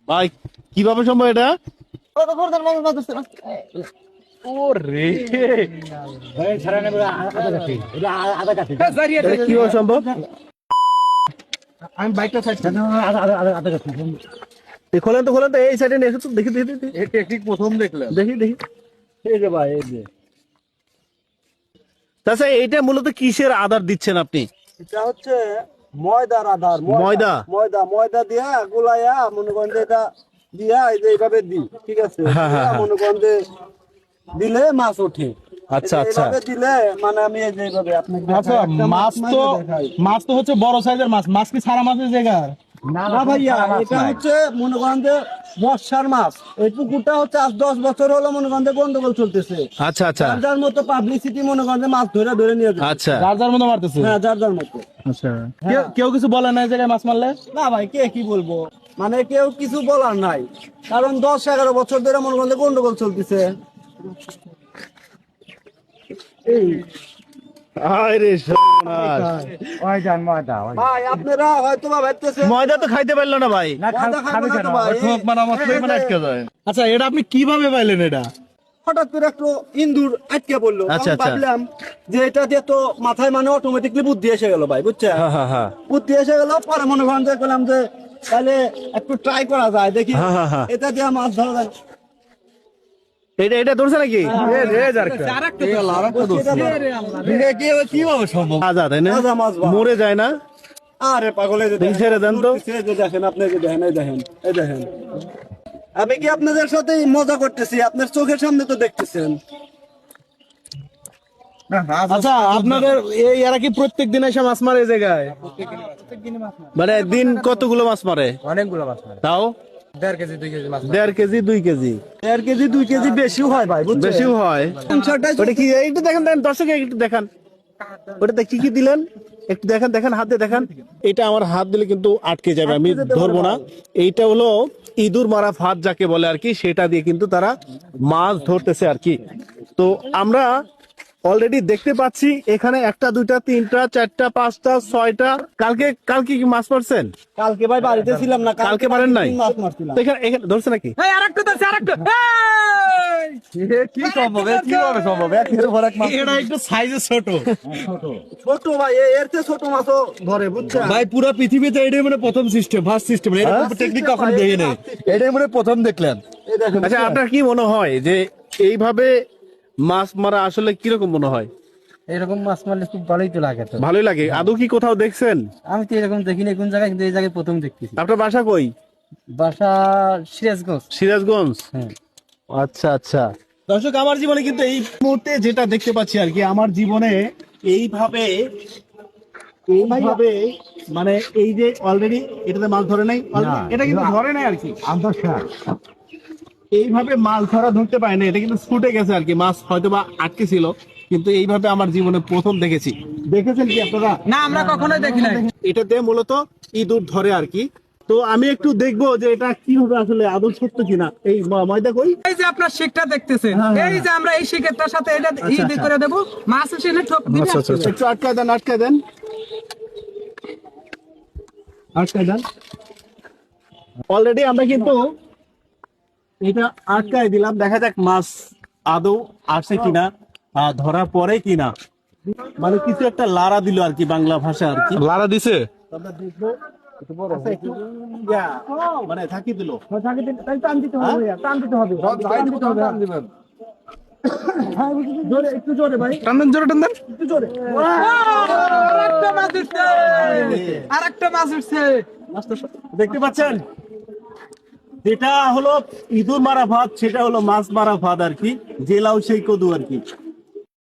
ভাই কিভাবে সম্ভব এটা? কিভাবে সম্ভব? আমি বাইকটা সাইড খোলেন তো খোলেন তো, এই সাইডে নিয়ে এসো তো, দেখি দেখি দেখি এই টেকনিক প্রথম দেখলাম। দেখি দেখি। এই যে ভাই, এই যে তাছাড়া এইটা মূলত কিসের আধার দিচ্ছেন আপনি? এটা হচ্ছে ময়দার আধার। ময়দা? ময়দা ময়দা দিয়া গুলাইয়া মনে করেন যে এটা দিয়া এই যে এইভাবে দিই, ঠিক আছে? হ্যাঁ, হ্যাঁ, হ্যাঁ। মনে করেন যে দিলে মাছ ওঠে। আচ্ছা আচ্ছা। এইভাবে দিলে মানে আমি এই যে এইভাবে আপনাকে আচ্ছা, মাছ তো হচ্ছে বড় সাইজের মাছ। মাছ কি সারা মাছের জায়গা? না ভাইয়া, এটা হচ্ছে মনে করেন যে বর্ষার মাছ। এই পুকুরটা হচ্ছে আজ 10 বছর হলো মনে করেন যে গন্ডগোল চলতেছে। আচ্ছা আচ্ছা যার যার মতো পাবলিসিটি মনে করেন যে মাছ ধরে ধরে নিয়ে যাচ্ছে। আচ্ছা যার যার মতো মারতেছে। হ্যাঁ, যার যার মতো। আচ্ছা, কেউ কিছু বলে না এই জায়গায় মাছ মারলে? না ভাই, কে কি বলবো, মানে কেউ কিছু বলার নাই, কারণ 10-11 বছর ধরে মনে করেন যে গন্ডগোল চলতেছে। এই আরে সর্বনাশ। ভাই আপনারা হয়তো বা ভাবতেছেন ময়দা তো খাইতে পারলো না ভাই। ময়দা খাবো না তো ভাই। ঠোক মারা মাত্রই মানে আটকে যায়। আচ্ছা, এটা আপনি কিভাবে পাইলেন এটা? হঠাৎ করে একটু ইন্দুর আটকে পড়লো। আচ্ছা, আমি আচ্ছা। ভাবলাম যে এটা দিয়ে তো মাথায় মানে অটোমেটিকলি বুদ্ধি এসে গেল ভাই, বুঝছেন? হ্যাঁ হ্যাঁ হ্যাঁ। বুদ্ধি এসে গেল, পরে মনে করেন যে বললাম যে তাহলে একটু ট্রাই করা যায়, দেখি হ্যাঁ, হ্যাঁ, হ্যাঁ। এটা দিয়ে মাছ ধরা যায়। এটা এটা ধরছে নাকি? কিভাবে সম্ভব? আজা তাই না? তাজা মাছ ভাই। মরে যায় না? আরে পাগল, এই যে দেখি ছেড়ে দেন তো। এই যে দেখেন, আপনি এই যে দেখেন, এই দেখেন, এই দেখেন। আমি কি আপনাদের সাথে মজা করতেছি? আপনার চোখের সামনে তো দেখতেছেন। আচ্ছা, আপনাদের এই এরা কি প্রত্যেক দিন এসে মাছ মারে এই জায়গায়? মানে দিন কতগুলো মাছ মারে? অনেকগুলো মাছ মারে। তাও 1.5 কেজি 2 কেজি মাছ। 1.5 কেজি 2 কেজি 1.5 কেজি 2 কেজি বেশিও হয় ভাই, বুঝছেন? বেশিও হয়। ওটা কি একটু দেখেন দেন, দর্শক একটু দেখান ওটাতে কি কি দিলেন, একটু দেখেন দেখেন, হাত দিয়ে দেখান। এটা আমার হাত দিলে কিন্তু আটকে যাবে, আমি ধরবো না। এইটা হলো ইঁদুর মারা ফাঁদ যাকে বলে আর কি, সেটা দিয়ে কিন্তু তারা মাছ ধরতেছে আর কি। তো আমরা অলরেডি দেখতে পাচ্ছি এখানে 1টা 2টা 3টা 4টা 5টা 6টা। কালকে কি মাছ মারছেন? কালকে ভাই বাড়িতে ছিলাম না, কালকে মারেন নাই? মাছ মারছিলাম। তো এখানে এখানে ধরছে নাকি? আরেকটা ধরছে, আরেকটা। কি সম্ভব? কিভাবে সম্ভব? একের পর এক মাছ। এটা একটু সাইজে ছোট। ছোট ভাই, এর চেয়ে ছোট মাছও ধরে, বুঝছেন? ভাই পুরো পৃথিবীতে এটাই মানে প্রথম সিস্টেম, ফার্স্ট সিস্টেম। এরকম টেকনিক কখনো দেখি নাই। এটাই মানে প্রথম দেখলেন। এই দেখেন। আচ্ছা, আপনার কি মনে হয় যে এইভাবে মাছ মারা আসলে কিরকম মনে হয়? এরকম মাছ মারলে খুব ভালোই তো লাগে। তো ভালোই লাগে। আদৌ কি কোথাও দেখছেন? আমি তো এরকম দেখিনি কোন জায়গায়, কিন্তু এই জায়গায় প্রথম দেখতেছি। আপনার বাসা কই? বাসা সিরাজগঞ্জ। সিরাজগঞ্জ? হ্যাঁ। আচ্ছা আচ্ছা। দর্শক, আমার জীবনে কিন্তু এই মুহূর্তে যেটা দেখতে পাচ্ছি আর কি, আমার জীবনে এইভাবে মানে এই যে অলরেডি এটাতে মাছ ধরে নাই, এটা কিন্তু ধরে নাই আর কি। এইভাবে মাছ ধরতে পারে না, এটা কিন্তু ছুটে গেছে আর কি। মাছ হয়তো বা আটকে ছিল, কিন্তু এইভাবে আমার জীবনে প্রথম দেখেছি। দেখেছেন কি আপনারা? না, আমরা কখনোই দেখি নাই। এটাতে মূলত ইঁদুর ধরে আর কি। তো আমি একটু দেখবো যে এটা কিভাবে আসলে আদৌ সত্য কিনা। এই ময়দা কই? এই যে আপনার শিকটা দেখতেছেন, এই যে আমরা এই শিকেরটার সাথে এটা ইদি করে দেব, মাছ এসে এনে ঠক দিবে। একটু আটকায় দেন, আটকায় দেন, আটকায় দেন। অলরেডি আমরা কিন্তু এটা আটকায় দিলাম, দেখা যাক মাছ আদৌ আসে কিনা, ধরা পড়ে কিনা। মানে কিছু একটা লারা দিল আর কি, বাংলা ভাষা আর কি। লারা দিছে। আমরা দেখবো। আচ্ছা, একটু মানে থাকি দিল। টান দিতে হবে ভাইয়া, টান দিতে হবে, টান দিতে হবে। হ্যাঁ, জোরে, একটু জোরে ভাই, টান দেন, জোরে টান দেন। একটু জোরে। আরেকটা মাছ উঠছে, আরেকটা মাছ উঠছে। দেখতে পাচ্ছেন, যেটা হলো ইঁদুর মারা ভাত, সেটা হলো মাছ মারা ভাত আর কি। জেলাও সেই কদু আর কি।